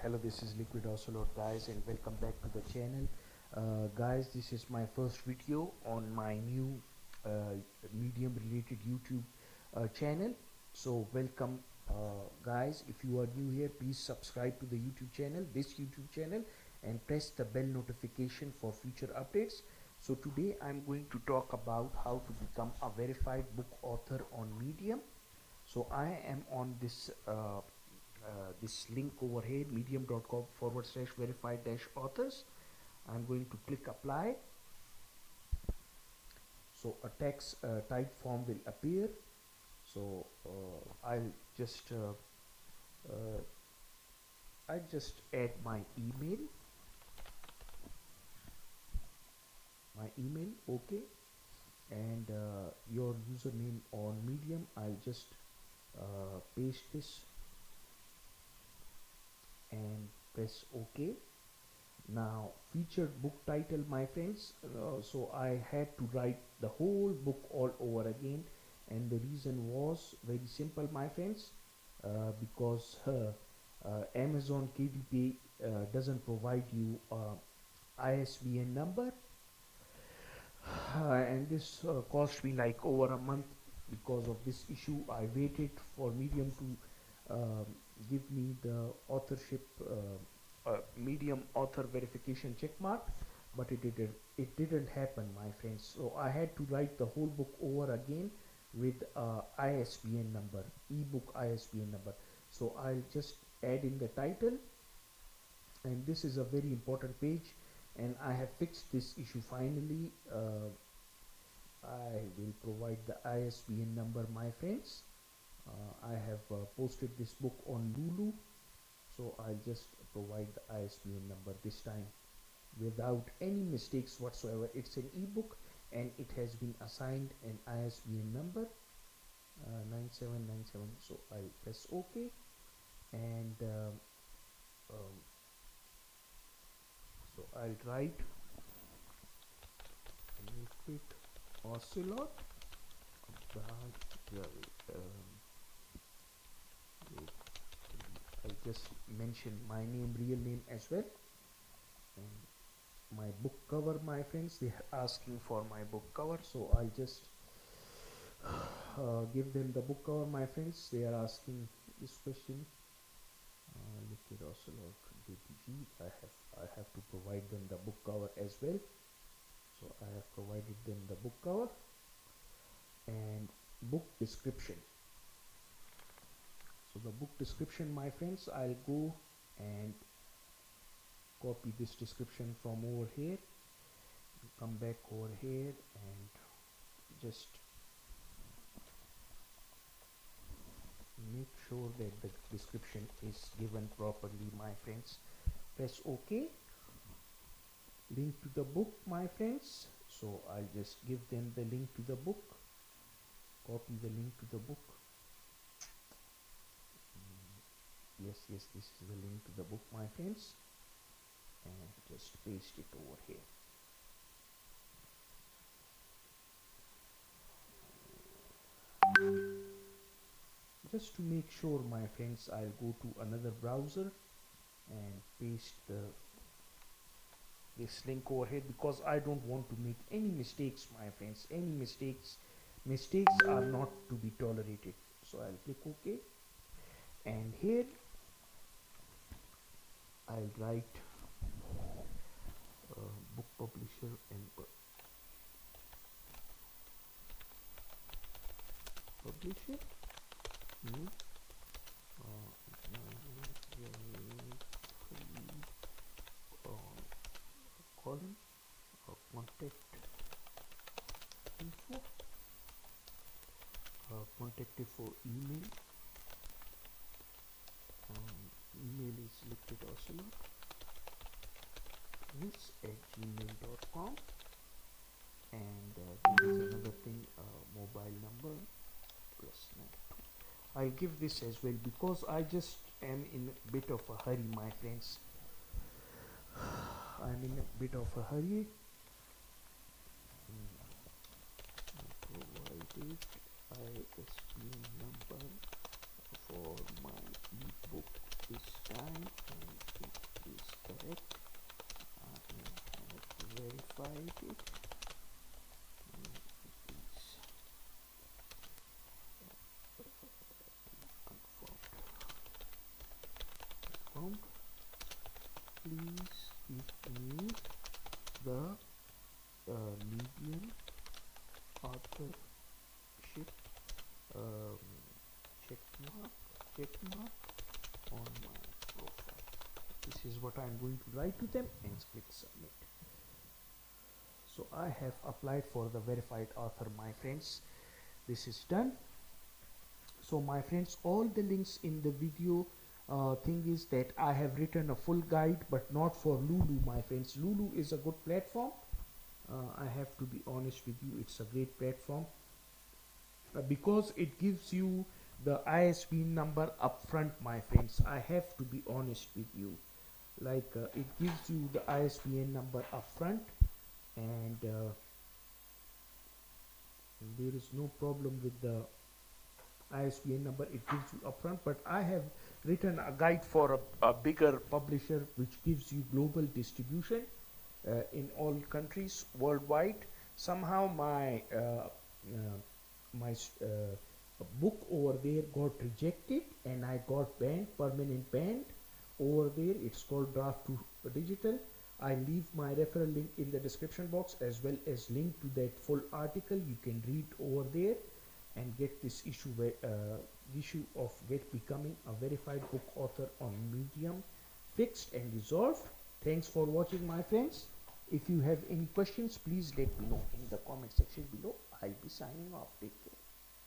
Hello, this is LiquidOcelot guys, and welcome back to the channel. Guys, this is my first video on my new medium related YouTube channel. So welcome guys. If you are new here, please subscribe to the YouTube channel, this YouTube channel, and press the bell notification for future updates. So today I'm going to talk about how to become a verified book author on Medium. So I am on this link over here, medium.com/verified authors. I'm going to click apply. So a text type form will appear. So I just add my email, okay, and your username on Medium. I'll just paste this and press OK. Now featured book title, my friends, so I had to write the whole book all over again, and the reason was very simple, my friends, because Amazon KDP doesn't provide you ISBN number, and this cost me like over a month. Because of this issue, I waited for Medium to give me the authorship Medium author verification check mark, but it didn't happen, my friends. So I had to write the whole book over again with ISBN number, ebook ISBN number. So I'll just add in the title, and this is a very important page, and I have fixed this issue finally. I will provide the ISBN number, my friends. I have posted this book on Lulu, so I'll just provide the ISBN number this time without any mistakes whatsoever. It's an ebook and it has been assigned an ISBN number 9797. So I'll press OK, and so I'll write LiquidOcelot. I just mention my name, real name as well, and my book cover, my friends. They are asking for my book cover, so I'll just give them the book cover, my friends. They are asking this question. LiquidOcelot DPG. I have to provide them the book cover as well. So I have provided them the book cover and book description. So the book description, my friends, I'll go and copy this description from over here, come back over here and just make sure that the description is given properly, my friends. Press OK. Link to the book, my friends. So I'll just give them the link to the book, copy the link to the book. Yes, this is the link to the book, my friends, and just paste it over here. Just to make sure, my friends, I'll go to another browser and paste this link over here, because I don't want to make any mistakes, my friends. Any mistakes are not to be tolerated. So I'll click OK, and here I'll write book publisher and publisher new column contact info, contact info email. Email is LiquidOcelot @gmail.com, and there is another thing, mobile number +92. I'll give this as well because I just am in a bit of a hurry, my friends. I'm in a bit of a hurry. Provided ISBN number for my ebook this time, and it. Please confirm. Please give me the medium authorship um, check mark on my profile. This is what I'm going to write to them and click submit. So I have applied for the verified author, my friends. This is done. So my friends, all the links in the video thing is that I have written a full guide, but not for Lulu, my friends. Lulu is a good platform. I have to be honest with you, it's a great platform because it gives you the ISBN number upfront, my friends. I have to be honest with you. Like it gives you the ISBN number upfront, and there is no problem with the ISBN number it gives you upfront. But I have written a guide for a bigger publisher which gives you global distribution in all countries worldwide. Somehow my book over there got rejected and I got banned, permanent banned over there. It's called Draft to Digital. I leave my referral link in the description box as well as link to that full article. You can read over there and get this issue of becoming a verified book author on Medium fixed and resolved. Thanks for watching, my friends. If you have any questions, please let me know in the comment section below. I'll be signing off. Take care.